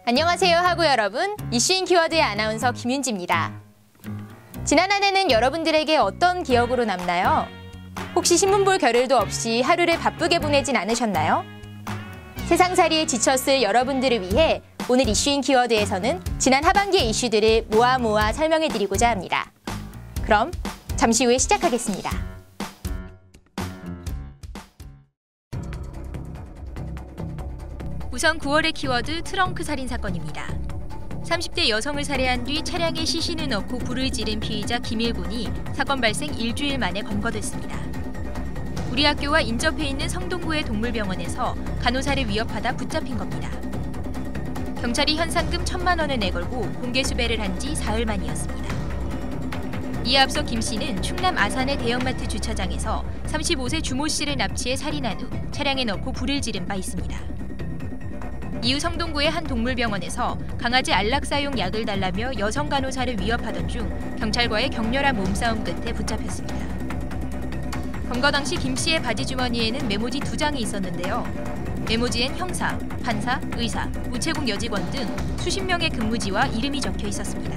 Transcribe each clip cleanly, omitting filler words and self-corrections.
안녕하세요 하구 여러분, 이슈인 키워드의 아나운서 김윤지입니다. 지난 한 해는 여러분들에게 어떤 기억으로 남나요? 혹시 신문 볼 겨를도 없이 하루를 바쁘게 보내진 않으셨나요? 세상살이에 지쳤을 여러분들을 위해 오늘 이슈인 키워드에서는 지난 하반기의 이슈들을 모아 설명해드리고자 합니다. 그럼 잠시 후에 시작하겠습니다. 우선 9월의 키워드 트렁크 살인 사건입니다. 30대 여성을 살해한 뒤 차량에 시신을 넣고 불을 지른 피의자 김일군이 사건 발생 일주일 만에 검거됐습니다. 우리 학교와 인접해 있는 성동구의 동물병원에서 간호사를 위협하다 붙잡힌 겁니다. 경찰이 현상금 1,000만 원을 내걸고 공개 수배를 한 지 사흘 만이었습니다. 이에 앞서 김 씨는 충남 아산의 대형마트 주차장에서 35세 주모 씨를 납치해 살인한 후 차량에 넣고 불을 지른 바 있습니다. 이후 성동구의 한 동물병원에서 강아지 안락사용 약을 달라며 여성 간호사를 위협하던 중 경찰과의 격렬한 몸싸움 끝에 붙잡혔습니다. 검거 당시 김 씨의 바지 주머니에는 메모지 2장이 있었는데요. 메모지엔 형사, 판사, 의사, 우체국 여직원 등 수십 명의 근무지와 이름이 적혀 있었습니다.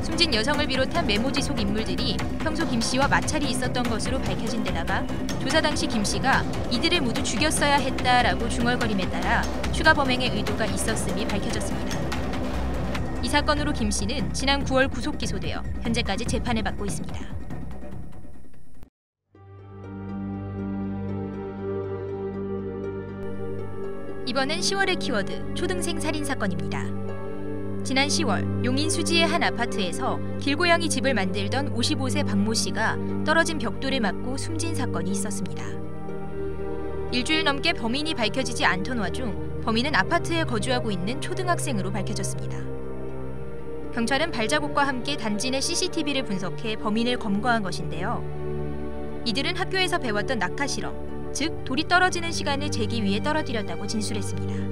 숨진 여성을 비롯한 메모지 속 인물들이 평소 김 씨와 마찰이 있었던 것으로 밝혀진 데다가 조사 당시 김 씨가 이들을 모두 죽였어야 했다라고 중얼거림에 따라 추가 범행의 의도가 있었음이 밝혀졌습니다. 이 사건으로 김 씨는 지난 9월 구속 기소되어 현재까지 재판을 받고 있습니다. 이번엔 10월의 키워드 초등생 살인 사건입니다. 지난 10월 용인 수지의 한 아파트에서 길고양이 집을 만들던 55세 박모 씨가 떨어진 벽돌을 맞고 숨진 사건이 있었습니다. 일주일 넘게 범인이 밝혀지지 않던 와중 범인은 아파트에 거주하고 있는 초등학생으로 밝혀졌습니다. 경찰은 발자국과 함께 단지 내 CCTV를 분석해 범인을 검거한 것인데요. 이들은 학교에서 배웠던 낙하 실험, 즉 돌이 떨어지는 시간을 재기 위해 떨어뜨렸다고 진술했습니다.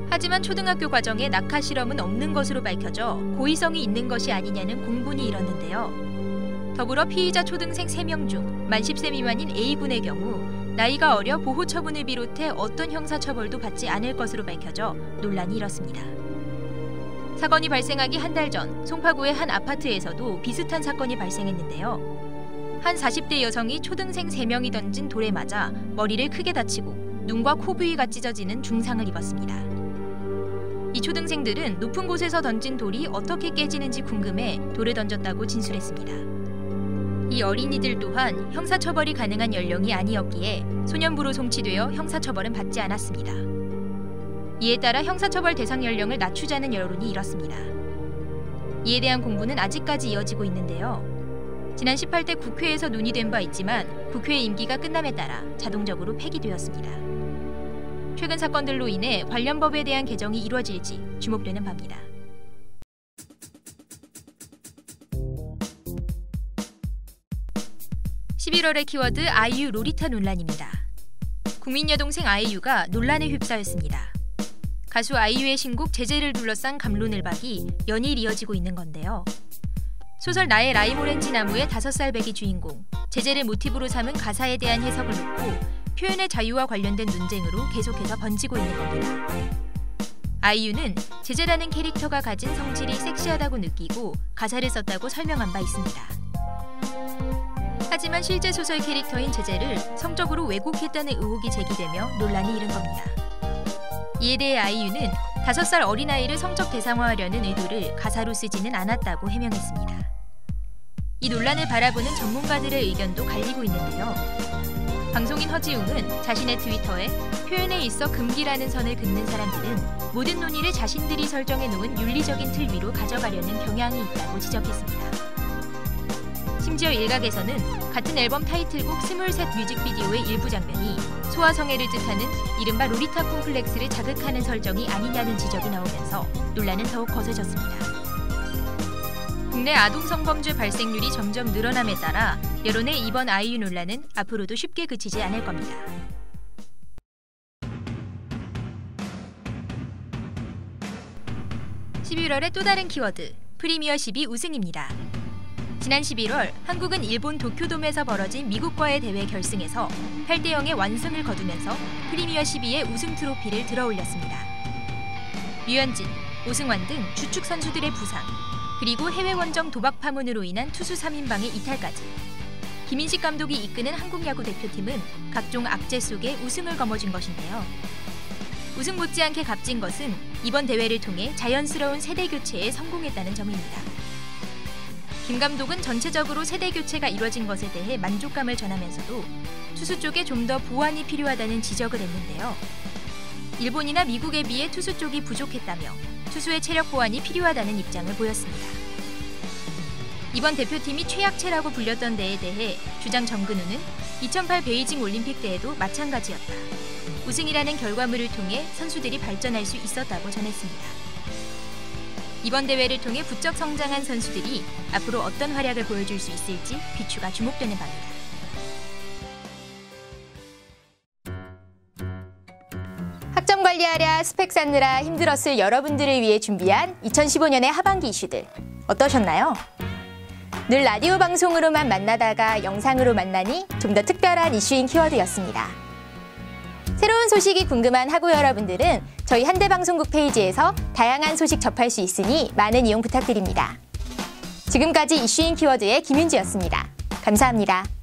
하지만 초등학교 과정에 낙하 실험은 없는 것으로 밝혀져 고의성이 있는 것이 아니냐는 공분이 일었는데요. 더불어 피의자 초등생 3명 중 만 10세 미만인 A군의 경우 나이가 어려 보호 처분을 비롯해 어떤 형사 처벌도 받지 않을 것으로 밝혀져 논란이 일었습니다. 사건이 발생하기 한 달 전 송파구의 한 아파트에서도 비슷한 사건이 발생했는데요. 한 40대 여성이 초등생 3명이 던진 돌에 맞아 머리를 크게 다치고 눈과 코 부위가 찢어지는 중상을 입었습니다. 이 초등생들은 높은 곳에서 던진 돌이 어떻게 깨지는지 궁금해 돌을 던졌다고 진술했습니다. 이 어린이들 또한 형사처벌이 가능한 연령이 아니었기에 소년부로 송치되어 형사처벌은 받지 않았습니다. 이에 따라 형사처벌 대상 연령을 낮추자는 여론이 일었습니다. 이에 대한 공분은 아직까지 이어지고 있는데요. 지난 18대 국회에서 논의된 바 있지만 국회 임기가 끝남에 따라 자동적으로 폐기되었습니다. 최근 사건들로 인해 관련 법에 대한 개정이 이루어질지 주목되는 바입니다. (11월의) 키워드 아이유 로리타 논란입니다. 국민 여동생 아이유가 논란에 휩싸였습니다. 가수 아이유의 신곡 제재를 둘러싼 갑론을박이 연일 이어지고 있는 건데요. 소설 나의 라임 오렌지 나무의 5살 배기 주인공 제재를 모티브로 삼은 가사에 대한 해석을 놓고 표현의 자유와 관련된 논쟁으로 계속해서 번지고 있는 겁니다. 아이유는 제재라는 캐릭터가 가진 성질이 섹시하다고 느끼고 가사를 썼다고 설명한 바 있습니다. 하지만 실제 소설 캐릭터인 제재를 성적으로 왜곡했다는 의혹이 제기되며 논란이 일은 겁니다. 이에 대해 아이유는 5살 어린아이를 성적 대상화하려는 의도를 가사로 쓰지는 않았다고 해명했습니다. 이 논란을 바라보는 전문가들의 의견도 갈리고 있는데요. 방송인 허지웅은 자신의 트위터에 표현에 있어 금기라는 선을 긋는 사람들은 모든 논의를 자신들이 설정해 놓은 윤리적인 틀 위로 가져가려는 경향이 있다고 지적했습니다. 심지어 일각에서는 같은 앨범 타이틀곡 23 뮤직비디오의 일부 장면이 소아성애를 뜻하는 이른바 로리타 콤플렉스를 자극하는 설정이 아니냐는 지적이 나오면서 논란은 더욱 거세졌습니다. 국내 아동성범죄 발생률이 점점 늘어남에 따라 여론의 이번 아이유 논란은 앞으로도 쉽게 그치지 않을 겁니다. 11월의 또 다른 키워드, 프리미어12 우승입니다. 지난 11월 한국은 일본 도쿄돔에서 벌어진 미국과의 대회 결승에서 8대 0의 완승을 거두면서 프리미어12의 우승 트로피를 들어올렸습니다. 류현진, 오승환 등 주축 선수들의 부상, 그리고 해외 원정 도박 파문으로 인한 투수 3인방의 이탈까지. 김인식 감독이 이끄는 한국야구 대표팀은 각종 악재 속에 우승을 거머쥔 것인데요. 우승 못지않게 값진 것은 이번 대회를 통해 자연스러운 세대 교체에 성공했다는 점입니다. 김 감독은 전체적으로 세대 교체가 이뤄진 것에 대해 만족감을 전하면서도 투수 쪽에 좀 더 보완이 필요하다는 지적을 했는데요. 일본이나 미국에 비해 투수 쪽이 부족했다며 투수의 체력 보완이 필요하다는 입장을 보였습니다. 이번 대표팀이 최약체라고 불렸던 데에 대해 주장 정근우는 2008 베이징 올림픽 때에도 마찬가지였다. 우승이라는 결과물을 통해 선수들이 발전할 수 있었다고 전했습니다. 이번 대회를 통해 부쩍 성장한 선수들이 앞으로 어떤 활약을 보여줄 수 있을지 귀추가 주목되는 바입니다. 학점 관리하랴 스펙 쌓느라 힘들었을 여러분들을 위해 준비한 2015년의 하반기 이슈들 어떠셨나요? 늘 라디오 방송으로만 만나다가 영상으로 만나니 좀 더 특별한 이슈인 키워드였습니다. 새로운 소식이 궁금한 학우 여러분들은 저희 한대방송국 페이지에서 다양한 소식 접할 수 있으니 많은 이용 부탁드립니다. 지금까지 이슈인 키워드의 김윤지였습니다. 감사합니다.